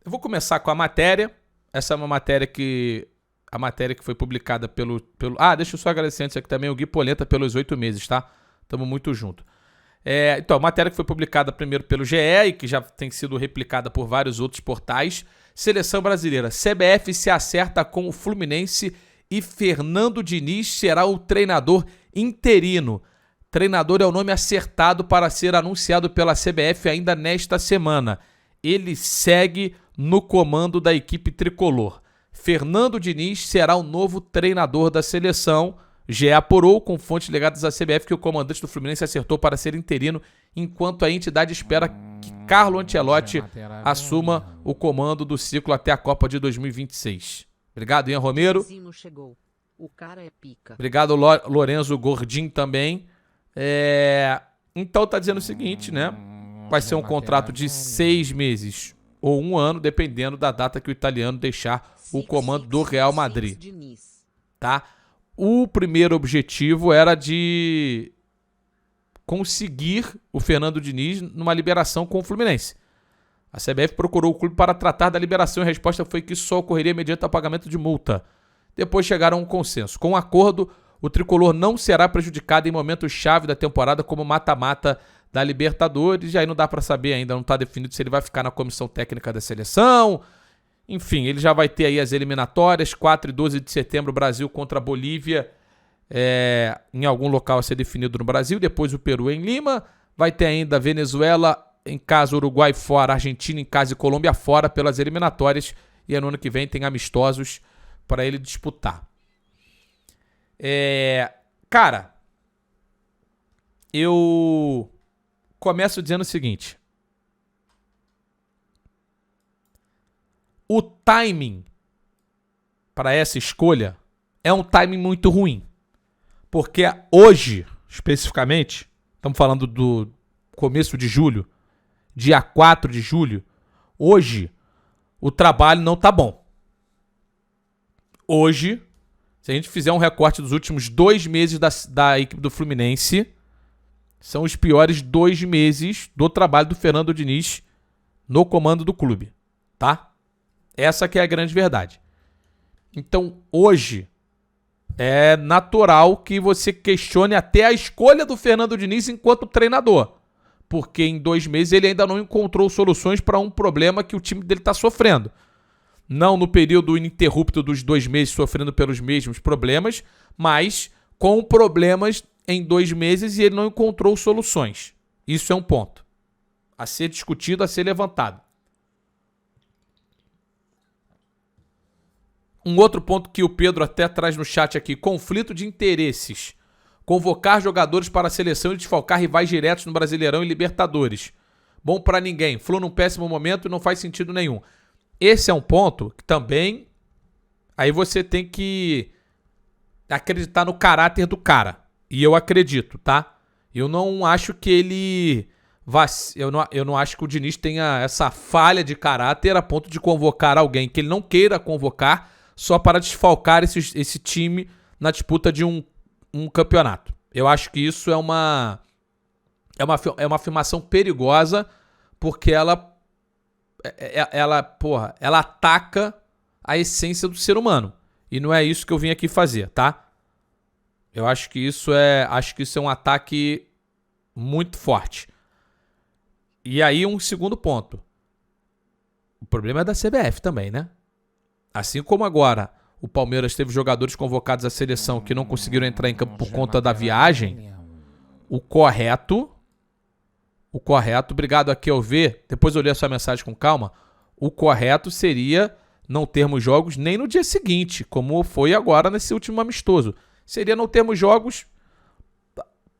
Eu vou começar com a matéria. Essa é uma matéria que... A matéria que foi publicada pelo... deixa eu só agradecer antes aqui também o Gui Polenta pelos 8 meses, tá? Tamo muito junto. Então, a matéria que foi publicada primeiro pelo GE e que já tem sido replicada por vários outros portais. Seleção brasileira. CBF se acerta com o Fluminense e Fernando Diniz será o treinador interino. Treinador é o nome acertado para ser anunciado pela CBF ainda nesta semana. Ele segue no comando da equipe tricolor. Fernando Diniz será o novo treinador da seleção. GE apurou com fontes ligadas à CBF que o comandante do Fluminense acertou para ser interino, enquanto a entidade espera que Carlo Ancelotti assuma o comando do ciclo até a Copa de 2026. Obrigado, Ian Romero. O cara é pica. Obrigado, Lorenzo Gordim também. Então tá dizendo o seguinte, né? Vai ser um contrato de 6 meses ou 1 ano, dependendo da data que o italiano deixar o comando do Real Madrid. Tá? O primeiro objetivo era de conseguir o Fernando Diniz numa liberação com o Fluminense. A CBF procurou o clube para tratar da liberação e a resposta foi que isso só ocorreria mediante o pagamento de multa. Depois chegaram a um consenso. Com o acordo, o tricolor não será prejudicado em momentos-chave da temporada como mata-mata da Libertadores. E aí não dá para saber ainda, não está definido se ele vai ficar na comissão técnica da seleção. Enfim, ele já vai ter aí as eliminatórias, 4 e 12 de setembro, Brasil contra a Bolívia, em algum local a ser definido no Brasil, depois o Peru em Lima, vai ter ainda Venezuela em casa, Uruguai fora, Argentina em casa e Colômbia fora pelas eliminatórias, e no ano que vem tem amistosos para ele disputar. Cara, eu começo dizendo o seguinte: o timing para essa escolha é um timing muito ruim. Porque hoje, especificamente, estamos falando do começo de julho, dia 4 de julho, hoje o trabalho não tá bom. Hoje, se a gente fizer um recorte dos últimos 2 meses da equipe do Fluminense, são os piores 2 meses do trabalho do Fernando Diniz no comando do clube, tá? Essa que é a grande verdade. Então, hoje, é natural que você questione até a escolha do Fernando Diniz enquanto treinador. Porque em 2 meses ele ainda não encontrou soluções para um problema que o time dele está sofrendo. Não no período ininterrupto dos 2 meses sofrendo pelos mesmos problemas, mas com problemas em 2 meses e ele não encontrou soluções. Isso é um ponto a ser discutido, a ser levantado. Um outro ponto que o Pedro até traz no chat aqui: conflito de interesses. Convocar jogadores para a seleção e desfalcar rivais diretos no Brasileirão e Libertadores. Bom pra ninguém. Flu num péssimo momento e não faz sentido nenhum. Esse é um ponto que também... Aí você tem que acreditar no caráter do cara. E eu acredito, tá? Eu não acho que ele... Eu não acho que o Diniz tenha essa falha de caráter a ponto de convocar alguém que ele não queira convocar só para desfalcar esse time na disputa de um campeonato. Eu acho que isso é uma afirmação perigosa, porque ela ataca a essência do ser humano. E não é isso que eu vim aqui fazer, tá? Eu acho que isso é um ataque muito forte. E aí um segundo ponto. O problema é da CBF também, né? Assim como agora o Palmeiras teve jogadores convocados à seleção que não conseguiram entrar em campo por conta da viagem, o correto, obrigado aqui ao ver, depois eu li a sua mensagem com calma, o correto seria não termos jogos nem no dia seguinte, como foi agora nesse último amistoso. Seria não termos jogos,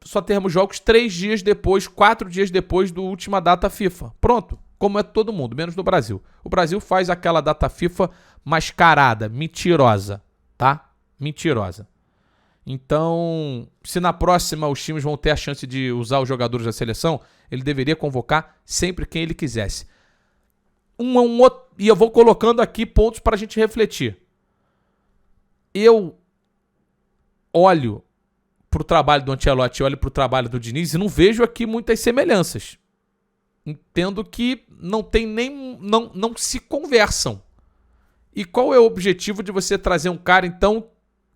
só termos jogos 3 dias depois, 4 dias depois da última data FIFA. Pronto. Como é todo mundo, menos no Brasil. O Brasil faz aquela data FIFA mascarada, mentirosa, tá? Mentirosa. Então, se na próxima os times vão ter a chance de usar os jogadores da seleção, ele deveria convocar sempre quem ele quisesse. E eu vou colocando aqui pontos para a gente refletir. Eu olho para o trabalho do Ancelotti, olho para o trabalho do Diniz e não vejo aqui muitas semelhanças. Entendo que não tem nem. Não se conversam. E qual é o objetivo de você trazer um cara, então,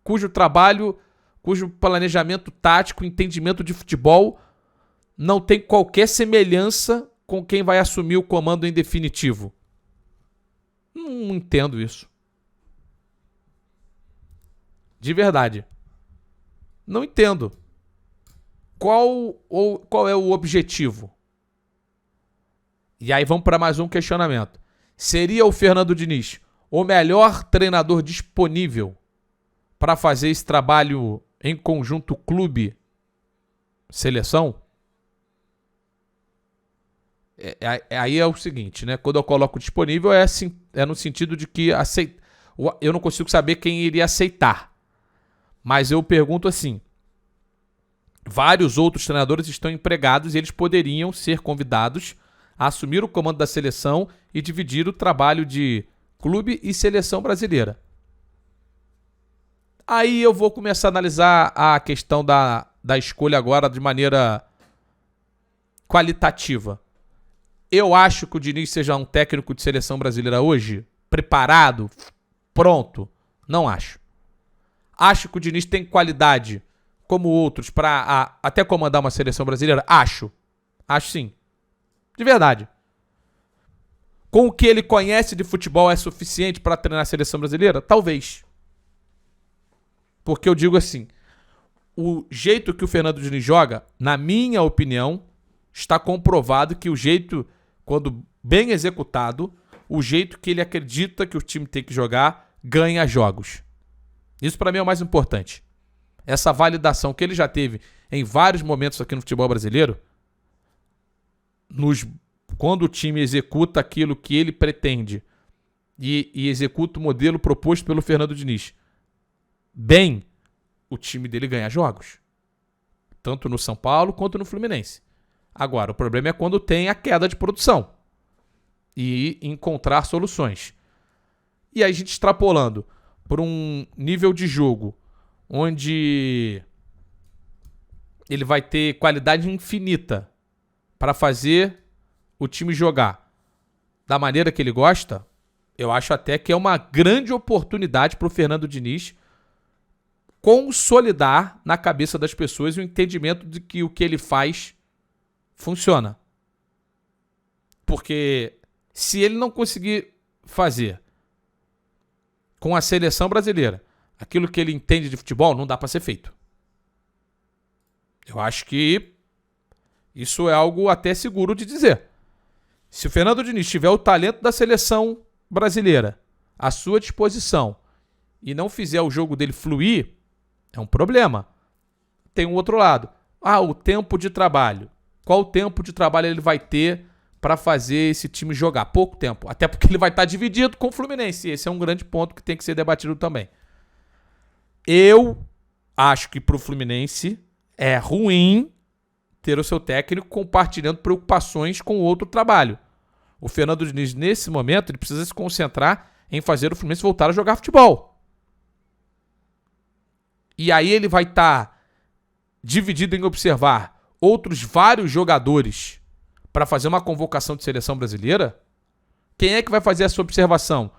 cujo trabalho, cujo planejamento tático, entendimento de futebol não tem qualquer semelhança com quem vai assumir o comando em definitivo? Não entendo isso. De verdade. Não entendo. Qual é o objetivo? E aí vamos para mais um questionamento. Seria o Fernando Diniz o melhor treinador disponível para fazer esse trabalho em conjunto clube-seleção? Aí é o seguinte, né? Quando eu coloco disponível é no sentido de que eu não consigo saber quem iria aceitar. Mas eu pergunto assim, vários outros treinadores estão empregados e eles poderiam ser convidados a assumir o comando da seleção e dividir o trabalho de clube e seleção brasileira. Aí eu vou começar a analisar a questão da escolha agora de maneira qualitativa. Eu acho que o Diniz seja um técnico de seleção brasileira hoje, preparado, pronto. Não acho. Acho que o Diniz tem qualidade, como outros, para até comandar uma seleção brasileira? Acho. Acho sim. De verdade. Com o que ele conhece de futebol é suficiente para treinar a seleção brasileira? Talvez. Porque eu digo assim, o jeito que o Fernando Diniz joga, na minha opinião, está comprovado que o jeito, quando bem executado, o jeito que ele acredita que o time tem que jogar, ganha jogos. Isso para mim é o mais importante. Essa validação que ele já teve em vários momentos aqui no futebol brasileiro, quando o time executa aquilo que ele pretende e executa o modelo proposto pelo Fernando Diniz, bem, o time dele ganha jogos. Tanto no São Paulo quanto no Fluminense. Agora, o problema é quando tem a queda de produção e encontrar soluções. E aí a gente extrapolando por um nível de jogo onde ele vai ter qualidade infinita para fazer o time jogar da maneira que ele gosta, eu acho até que é uma grande oportunidade para o Fernando Diniz consolidar na cabeça das pessoas o entendimento de que o que ele faz funciona. Porque se ele não conseguir fazer com a seleção brasileira aquilo que ele entende de futebol, não dá para ser feito. Eu acho que isso é algo até seguro de dizer. Se o Fernando Diniz tiver o talento da seleção brasileira à sua disposição e não fizer o jogo dele fluir, é um problema. Tem um outro lado. O tempo de trabalho. Qual tempo de trabalho ele vai ter para fazer esse time jogar? Pouco tempo. Até porque ele vai estar dividido com o Fluminense. Esse é um grande ponto que tem que ser debatido também. Eu acho que para o Fluminense é ruim ter o seu técnico compartilhando preocupações com outro trabalho. O Fernando Diniz, nesse momento, ele precisa se concentrar em fazer o Fluminense voltar a jogar futebol. E aí ele vai estar dividido em observar outros vários jogadores para fazer uma convocação de seleção brasileira. Quem é que vai fazer essa observação?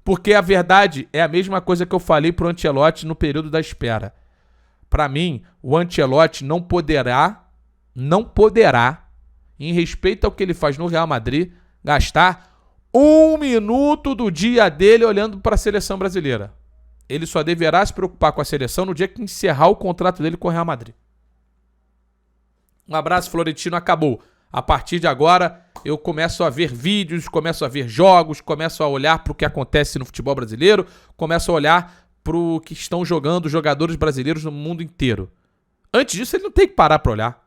Porque a verdade é a mesma coisa que eu falei pro Ancelotti no período da espera. Para mim, o Ancelotti não poderá, em respeito ao que ele faz no Real Madrid, gastar 1 minuto do dia dele olhando para a seleção brasileira. Ele só deverá se preocupar com a seleção no dia que encerrar o contrato dele com o Real Madrid. Um abraço, Florentino, acabou. A partir de agora, eu começo a ver vídeos, começo a ver jogos, começo a olhar para o que acontece no futebol brasileiro, começo a olhar para o que estão jogando os jogadores brasileiros no mundo inteiro. Antes disso, ele não tem que parar para olhar.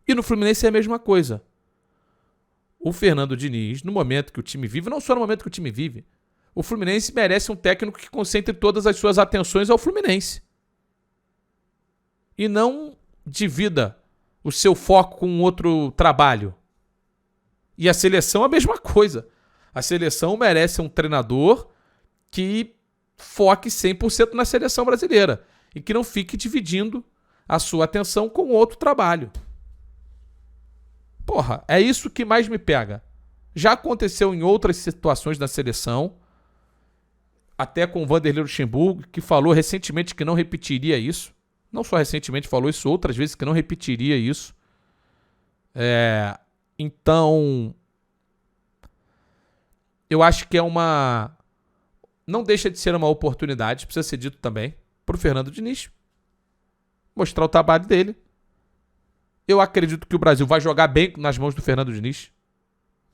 E no Fluminense é a mesma coisa. O Fernando Diniz, no momento que o time vive, não só no momento que o time vive, o Fluminense merece um técnico que concentre todas as suas atenções ao Fluminense. E não divida o seu foco com outro trabalho. E a seleção é a mesma coisa. A seleção merece um treinador que foque 100% na seleção brasileira e que não fique dividindo a sua atenção com outro trabalho. Porra, é isso que mais me pega. Já aconteceu em outras situações da seleção, até com o Vanderlei Luxemburgo, que falou recentemente que não repetiria isso. Não só recentemente, falou isso outras vezes, que não repetiria isso. Então, eu acho que não deixa de ser uma oportunidade, precisa ser dito também, pro Fernando Diniz mostrar o trabalho dele. Eu acredito que o Brasil vai jogar bem nas mãos do Fernando Diniz.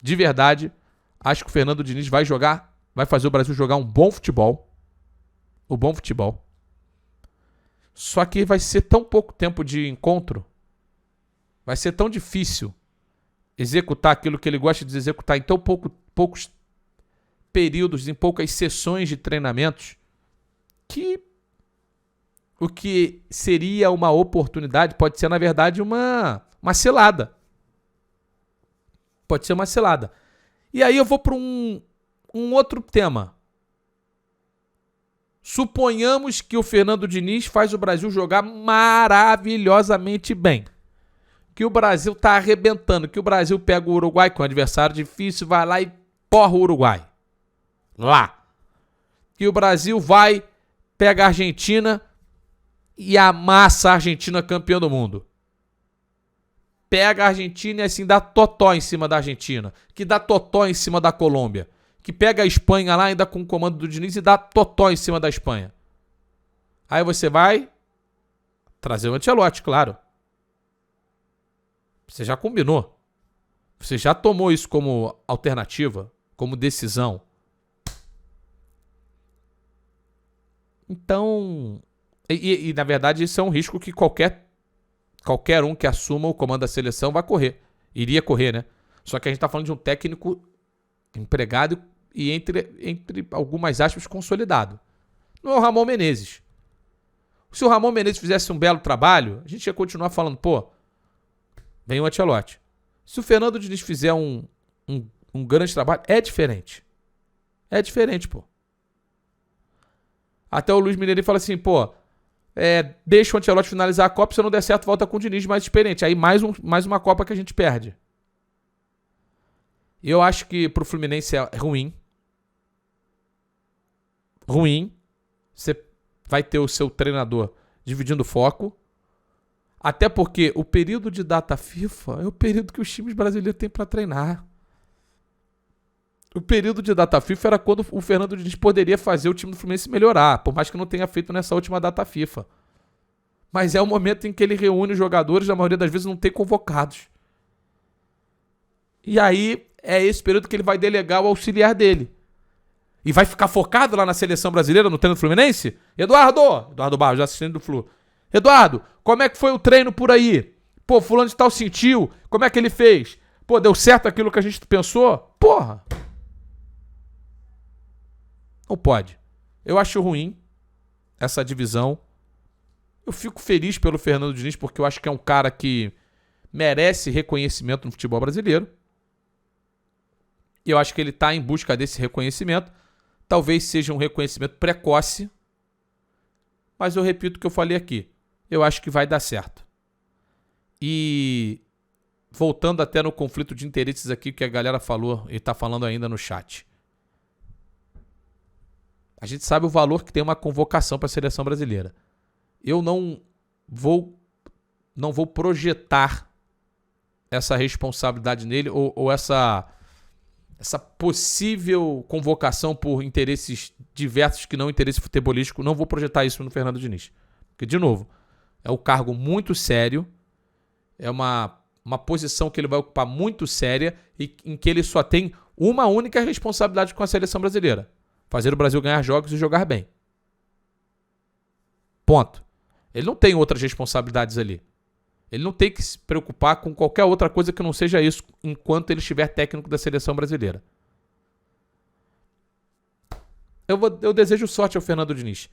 De verdade, acho que o Fernando Diniz vai fazer o Brasil jogar um bom futebol. Um bom futebol. Só que vai ser tão pouco tempo de encontro, vai ser tão difícil executar aquilo que ele gosta de executar em tão poucos períodos, em poucas sessões de treinamentos, que o que seria uma oportunidade pode ser, na verdade, uma cilada. Pode ser uma cilada. E aí eu vou para um outro tema. Suponhamos que o Fernando Diniz faz o Brasil jogar maravilhosamente bem. Que o Brasil tá arrebentando. Que o Brasil pega o Uruguai, com um adversário difícil, vai lá e porra o Uruguai. Lá. Que o Brasil vai, pega a Argentina e amassa a Argentina campeã do mundo. Pega a Argentina e assim dá totó em cima da Argentina. Que dá totó em cima da Colômbia. Que pega a Espanha lá ainda com o comando do Diniz e dá totó em cima da Espanha. Aí você vai trazer o Ancelotti, claro. Você já combinou. Você já tomou isso como alternativa, como decisão. Então, e na verdade isso é um risco que qualquer um que assuma o comando da seleção vai correr. Iria correr, né? Só que a gente tá falando de um técnico empregado e entre algumas aspas consolidado. Não é o Ramon Menezes. Se o Ramon Menezes fizesse um belo trabalho, a gente ia continuar falando, pô, vem o Ancelotti. Se o Fernando Diniz fizer um grande trabalho, é diferente. É diferente, pô. Até o Luiz Mineirinho fala assim, pô, deixa o Ancelotti finalizar a Copa, se não der certo, volta com o Diniz mais experiente. Aí mais uma Copa que a gente perde. Eu acho que pro Fluminense é ruim. Ruim. Você vai ter o seu treinador dividindo foco. Até porque o período de data FIFA é o período que os times brasileiros têm para treinar. O período de data FIFA era quando o Fernando Diniz poderia fazer o time do Fluminense melhorar, por mais que não tenha feito nessa última data FIFA. Mas é o momento em que ele reúne os jogadores, na maioria das vezes não tem convocados. E aí é esse período que ele vai delegar o auxiliar dele. E vai ficar focado lá na seleção brasileira, no treino do Fluminense? Eduardo Barros, já assistindo do Flu. Eduardo, como é que foi o treino por aí? Pô, fulano de tal sentiu? Como é que ele fez? Pô, deu certo aquilo que a gente pensou? Porra! Não pode. Eu acho ruim essa divisão. Eu fico feliz pelo Fernando Diniz, porque eu acho que é um cara que merece reconhecimento no futebol brasileiro. E eu acho que ele está em busca desse reconhecimento. Talvez seja um reconhecimento precoce. Mas eu repito o que eu falei aqui. Eu acho que vai dar certo. E voltando até no conflito de interesses aqui que a galera falou e está falando ainda no chat. A gente sabe o valor que tem uma convocação para a seleção brasileira. Eu não vou projetar essa responsabilidade nele ou essa possível convocação por interesses diversos que não interesse futebolístico. Não vou projetar isso no Fernando Diniz. Porque, de novo, é um cargo muito sério, é uma posição que ele vai ocupar muito séria e em que ele só tem uma única responsabilidade com a seleção brasileira. Fazer o Brasil ganhar jogos e jogar bem. Ponto. Ele não tem outras responsabilidades ali. Ele não tem que se preocupar com qualquer outra coisa que não seja isso enquanto ele estiver técnico da seleção brasileira. Eu desejo sorte ao Fernando Diniz.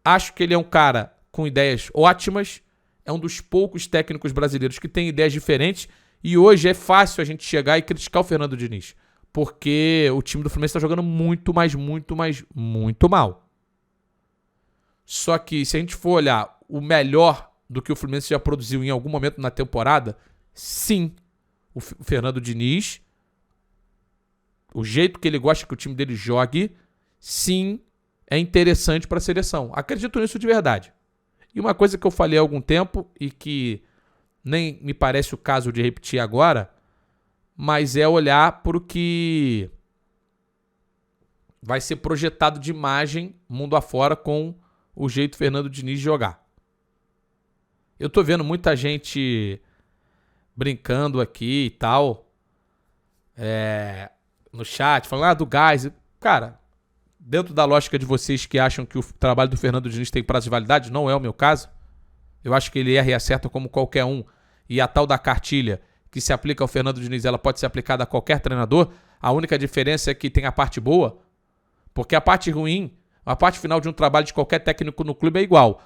Acho que ele é um cara com ideias ótimas. É um dos poucos técnicos brasileiros que tem ideias diferentes. E hoje é fácil a gente chegar e criticar o Fernando Diniz. Porque o time do Fluminense está jogando muito mal. Só que se a gente for olhar o melhor do que o Fluminense já produziu em algum momento na temporada, sim, o Fernando Diniz, o jeito que ele gosta que o time dele jogue, sim, é interessante para a seleção. Acredito nisso de verdade. E uma coisa que eu falei há algum tempo e que nem me parece o caso de repetir agora, mas é olhar para o que vai ser projetado de imagem mundo afora com o jeito Fernando Diniz de jogar. Eu tô vendo muita gente brincando aqui e tal, no chat, falando do gás. Cara, dentro da lógica de vocês que acham que o trabalho do Fernando Diniz tem prazo de validade, não é o meu caso. Eu acho que ele erra e acerta como qualquer um. E a tal da cartilha que se aplica ao Fernando Diniz, ela pode ser aplicada a qualquer treinador. A única diferença é que tem a parte boa, porque a parte ruim, a parte final de um trabalho de qualquer técnico no clube é igual.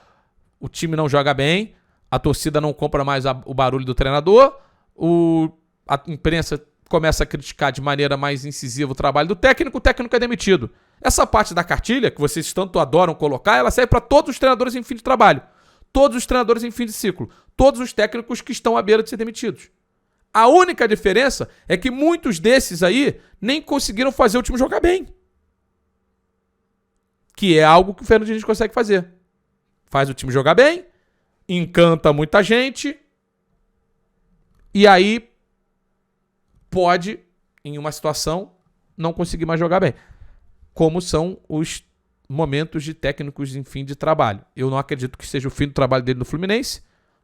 O time não joga bem, a torcida não compra mais o barulho do treinador, a imprensa começa a criticar de maneira mais incisiva o trabalho do técnico, o técnico é demitido. Essa parte da cartilha, que vocês tanto adoram colocar, ela serve para todos os treinadores em fim de trabalho. Todos os treinadores em fim de ciclo. Todos os técnicos que estão à beira de ser demitidos. A única diferença é que muitos desses aí nem conseguiram fazer o time jogar bem. Que é algo que o Fernando Diniz consegue fazer. Faz o time jogar bem, encanta muita gente, e aí pode, em uma situação, não conseguir mais jogar bem. Como são os momentos de técnicos em fim de trabalho. Eu não acredito que seja o fim do trabalho dele no Fluminense.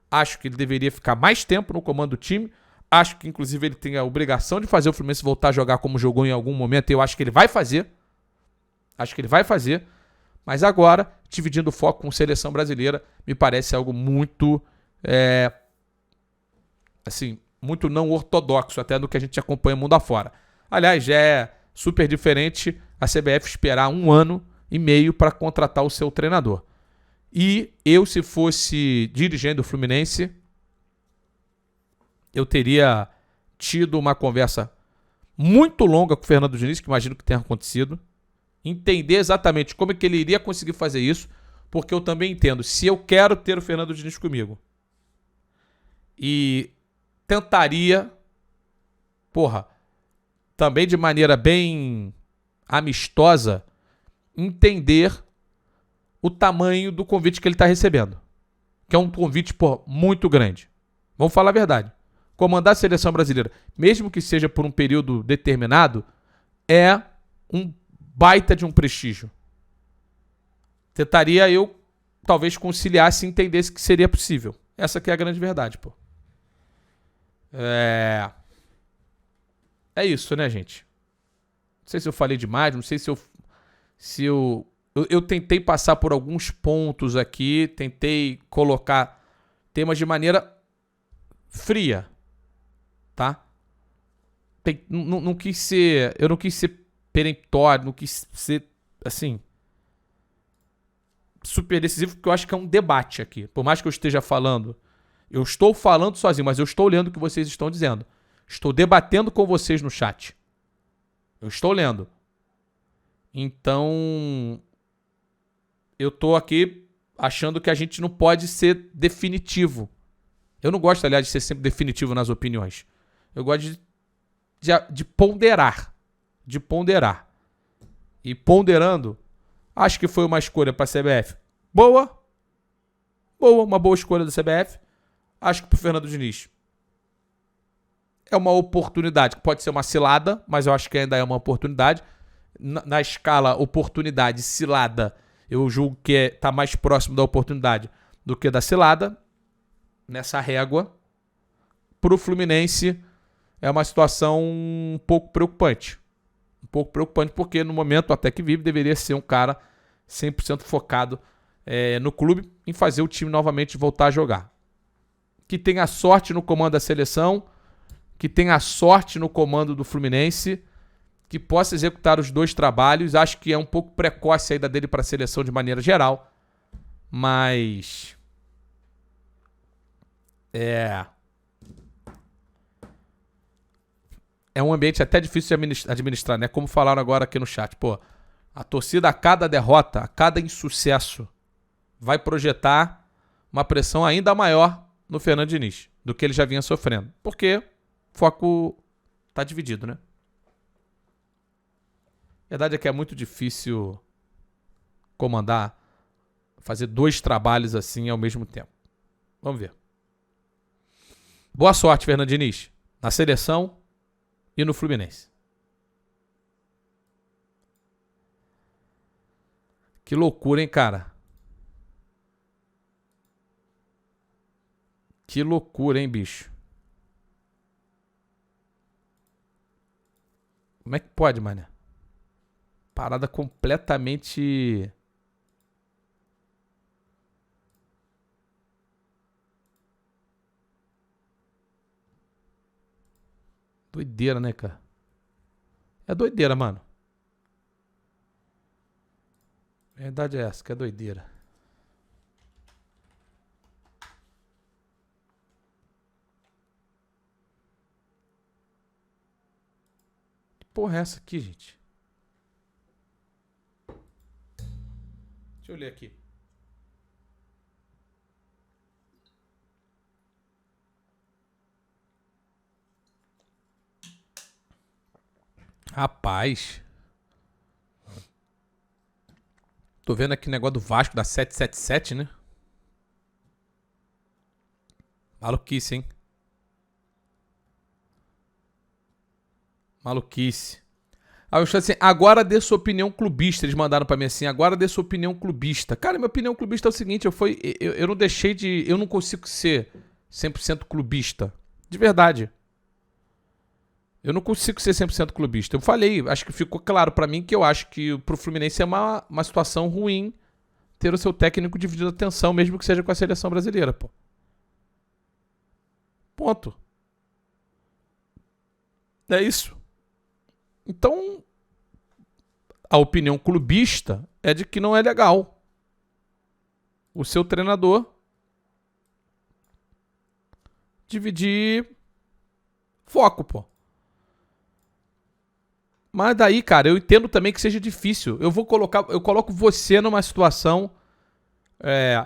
Acho que ele deveria ficar mais tempo no comando do time. Acho que, inclusive, ele tem a obrigação de fazer o Fluminense voltar a jogar como jogou em algum momento. E eu acho que ele vai fazer. Mas agora, dividindo o foco com seleção brasileira, me parece algo muito, muito não ortodoxo, até do que a gente acompanha mundo afora. Aliás, já é super diferente a CBF esperar 1 ano e meio para contratar o seu treinador. E eu, se fosse dirigente do Fluminense, eu teria tido uma conversa muito longa com o Fernando Diniz, que imagino que tenha acontecido, entender exatamente como é que ele iria conseguir fazer isso, porque eu também entendo, se eu quero ter o Fernando Diniz comigo, e tentaria, também de maneira bem amistosa, entender o tamanho do convite que ele está recebendo, que é um convite, muito grande. Vamos falar a verdade. Comandar a seleção brasileira, mesmo que seja por um período determinado, é um baita de um prestígio. Tentaria eu, talvez, conciliar se entendesse que seria possível. Essa que é a grande verdade, É isso, né, gente? Não sei se eu falei demais, não sei se eu tentei passar por alguns pontos aqui, tentei colocar temas de maneira fria, tá? Não quis ser, eu não quis ser peremptório, não quis ser, super decisivo, porque eu acho que é um debate aqui. Por mais que eu esteja falando, eu estou falando sozinho, mas eu estou lendo o que vocês estão dizendo. Estou debatendo com vocês no chat. Eu estou lendo. Então, eu estou aqui achando que a gente não pode ser definitivo. Eu não gosto, aliás, de ser sempre definitivo nas opiniões. Eu gosto de ponderar. De ponderar. E ponderando, acho que foi uma escolha para a CBF. Boa, uma boa escolha da CBF. Acho que para o Fernando Diniz é uma oportunidade, que pode ser uma cilada, mas eu acho que ainda é uma oportunidade. Na escala oportunidade, cilada, eu julgo que está mais próximo da oportunidade do que da cilada. Nessa régua, para o Fluminense é uma situação um pouco preocupante. Porque no momento até que vive deveria ser um cara 100% focado no clube em fazer o time novamente voltar a jogar. Que tenha sorte no comando da seleção, que tenha sorte no comando do Fluminense, que possa executar os dois trabalhos. Acho que é um pouco precoce a ida dele para a seleção de maneira geral, mas é um ambiente até difícil de administrar, né? Como falaram agora aqui no chat. A torcida, a cada derrota, a cada insucesso, vai projetar uma pressão ainda maior no Fernando Diniz do que ele já vinha sofrendo. Porque foco tá dividido, né? A verdade é que é muito difícil comandar, fazer 2 trabalhos assim ao mesmo tempo. Vamos ver. Boa sorte, Fernando Diniz, na seleção e no Fluminense. Que loucura, hein, cara? Que loucura, hein, bicho? Como é que pode, mané? Parada completamente... Doideira, né, cara? É doideira, mano. A verdade é essa, que é doideira. Que porra é essa aqui, gente? Deixa eu ler aqui. Rapaz. Tô vendo aqui o negócio do Vasco da 777, né? Maluquice, hein? Maluquice. Aí eu achei assim, agora dê sua opinião clubista. Eles mandaram pra mim assim, agora dê sua opinião clubista. Cara, minha opinião clubista é o seguinte, eu não deixei de... Eu não consigo ser 100% clubista. De verdade. Eu não consigo ser 100% clubista. Eu falei, acho que ficou claro pra mim que eu acho que pro Fluminense é uma situação ruim ter o seu técnico dividido a atenção, mesmo que seja com a seleção brasileira, pô. Ponto. É isso. Então, a opinião clubista é de que não é legal o seu treinador dividir foco, pô. Mas daí, cara, eu entendo também que seja difícil. Eu coloco você numa situação...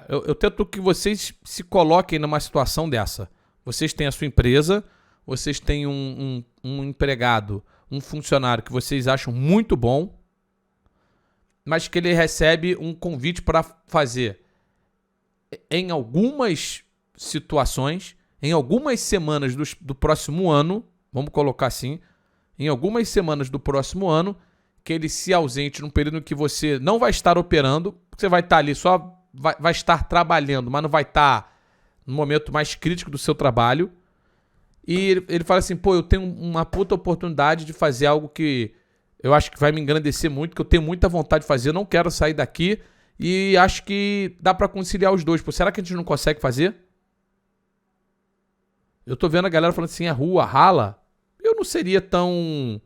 eu tento que vocês se coloquem numa situação dessa. Vocês têm a sua empresa, vocês têm um empregado, um funcionário que vocês acham muito bom, mas que ele recebe um convite para fazer em algumas situações, em algumas semanas do próximo ano, vamos colocar assim, em algumas semanas do próximo ano, que ele se ausente num período em que você não vai estar operando, você vai estar ali só, vai estar trabalhando, mas não vai estar no momento mais crítico do seu trabalho. E ele fala assim, pô, eu tenho uma puta oportunidade de fazer algo que eu acho que vai me engrandecer muito, que eu tenho muita vontade de fazer, eu não quero sair daqui e acho que dá pra conciliar os dois. Pô, será que a gente não consegue fazer? Eu tô vendo a galera falando assim, é rua, rala. Eu não seria tão...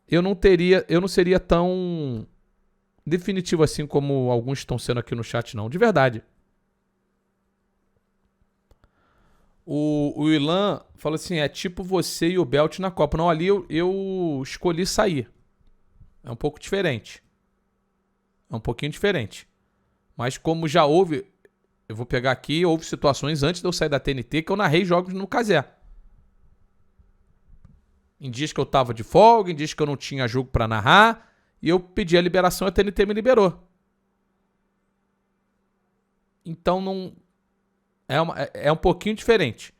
Eu não seria tão definitivo assim como alguns estão sendo aqui no chat, não. De verdade. O Ilan falou assim, é tipo você e o Belt na Copa. Não, ali eu escolhi sair. É um pouco diferente. É um pouquinho diferente. Mas como já houve... Eu vou pegar aqui, houve situações antes de eu sair da TNT que eu narrei jogos no Cazé. Em dias que eu tava de folga, em dias que eu não tinha jogo pra narrar, e eu pedi a liberação e a TNT me liberou. Então não... É um pouquinho diferente.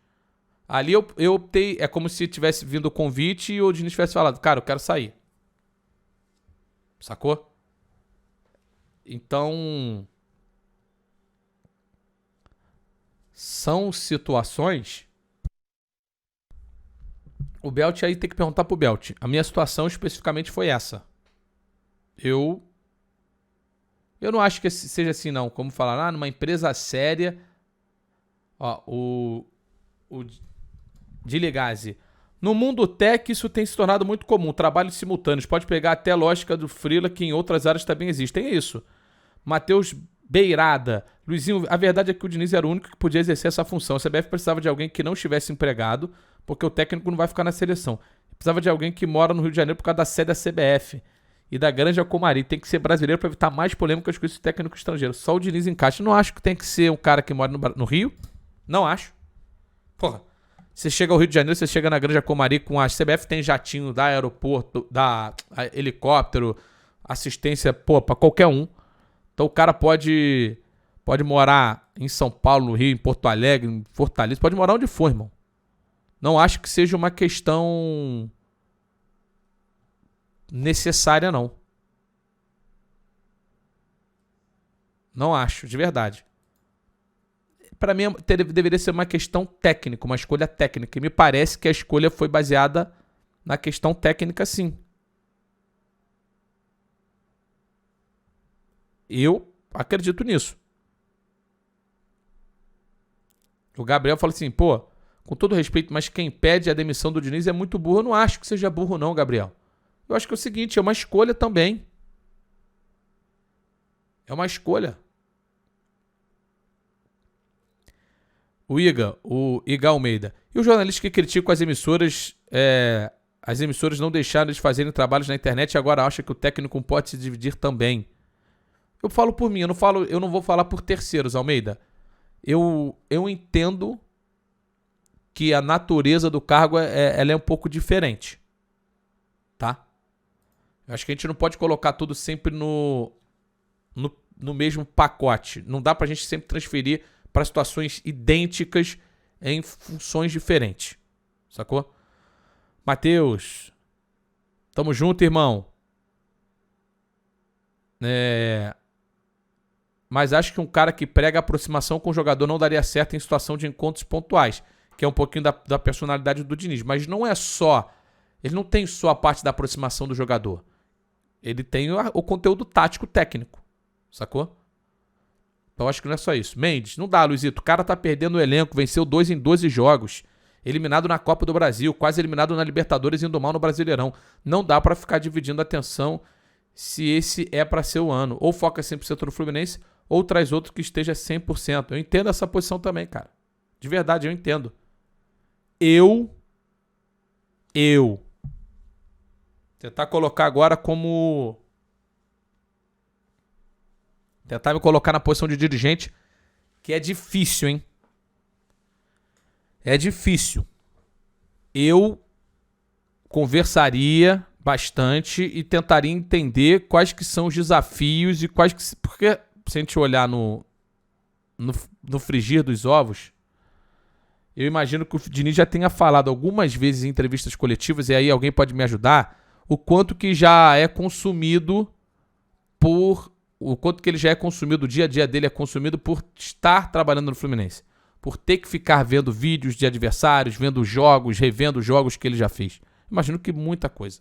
Ali eu optei... É como se tivesse vindo o convite e o Diniz tivesse falado, cara, eu quero sair. Sacou? Então... São situações... O Belt aí tem que perguntar pro Belt. A minha situação especificamente foi essa. Eu não acho que seja assim, não. Como falar, numa empresa séria... Ó, o Diligase. No mundo tech, isso tem se tornado muito comum. Trabalhos simultâneos. Pode pegar até a lógica do freela, que em outras áreas também existem. É isso. Matheus Beirada. Luizinho, a verdade é que o Diniz era o único que podia exercer essa função. A CBF precisava de alguém que não estivesse empregado, porque o técnico não vai ficar na seleção. Precisava de alguém que mora no Rio de Janeiro por causa da sede da CBF e da Granja Comari. Tem que ser brasileiro para evitar mais polêmicas com esse técnico estrangeiro. Só o Diniz encaixa. Não acho que tem que ser um cara que mora no Rio. Não acho. Porra. Você chega ao Rio de Janeiro, você chega na Granja Comari com a CBF, tem jatinho da aeroporto, helicóptero, assistência, pô, pra qualquer um. Então o cara pode morar em São Paulo, no Rio, em Porto Alegre, em Fortaleza, pode morar onde for, irmão. Não acho que seja uma questão necessária, não. Não acho, de verdade. Para mim, deveria ser uma questão técnica, uma escolha técnica. E me parece que a escolha foi baseada na questão técnica, sim. Eu acredito nisso. O Gabriel fala assim, pô, com todo respeito, mas quem pede a demissão do Diniz é muito burro. Eu não acho que seja burro, não, Gabriel. Eu acho que é o seguinte, é uma escolha também. É uma escolha. O Iga Almeida. E os jornalistas que criticam as emissoras não deixaram eles fazerem trabalhos na internet e agora acham que o técnico pode se dividir também. Eu falo por mim, eu não vou falar por terceiros, Almeida. Eu entendo que a natureza do cargo ela é um pouco diferente. Tá? Eu acho que a gente não pode colocar tudo sempre no mesmo pacote. Não dá pra gente sempre transferir para situações idênticas em funções diferentes. Sacou? Matheus, tamo junto, irmão. Mas acho que um cara que prega aproximação com o jogador não daria certo em situação de encontros pontuais, que é um pouquinho da personalidade do Diniz. Mas não é só... Ele não tem só a parte da aproximação do jogador. Ele tem o conteúdo tático técnico. Sacou? Então acho que não é só isso. Mendes, não dá, Luizito. O cara tá perdendo o elenco, venceu 2 em 12 jogos. Eliminado na Copa do Brasil, quase eliminado na Libertadores, indo mal no Brasileirão. Não dá pra ficar dividindo a atenção se esse é pra ser o ano. Ou foca 100% no Fluminense, ou traz outro que esteja 100%. Eu entendo essa posição também, cara. De verdade, eu entendo. Tentar colocar agora como... Tentar me colocar na posição de dirigente, que é difícil, hein? É difícil. Eu conversaria bastante e tentaria entender quais que são os desafios e quais que... Porque se a gente olhar no frigir dos ovos, eu imagino que o Diniz já tenha falado algumas vezes em entrevistas coletivas, e aí alguém pode me ajudar, o quanto que já é consumido o quanto que ele já é consumido, o dia a dia dele é consumido por estar trabalhando no Fluminense. Por ter que ficar vendo vídeos de adversários, vendo jogos, revendo jogos que ele já fez. Imagino que muita coisa.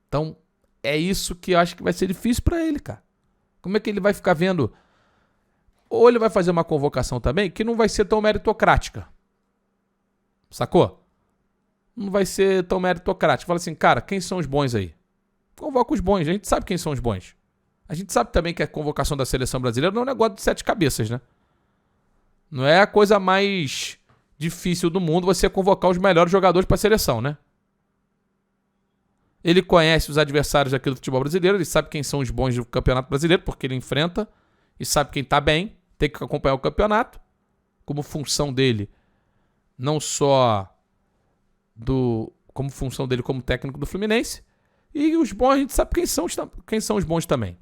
Então, é isso que eu acho que vai ser difícil pra ele, cara. Como é que ele vai ficar vendo? Ou ele vai fazer uma convocação também que não vai ser tão meritocrática. Sacou? Não vai ser tão meritocrática. Fala assim, cara, quem são os bons aí? Convoca os bons, a gente sabe quem são os bons. A gente sabe também que a convocação da seleção brasileira não é um negócio de 7 cabeças, né? Não é a coisa mais difícil do mundo você convocar os melhores jogadores para a seleção, né? Ele conhece os adversários aqui do futebol brasileiro, ele sabe quem são os bons do Campeonato Brasileiro, porque ele enfrenta, e sabe quem tá bem, tem que acompanhar o campeonato, como função dele, não só como função dele como técnico do Fluminense, e os bons a gente sabe quem são os bons também.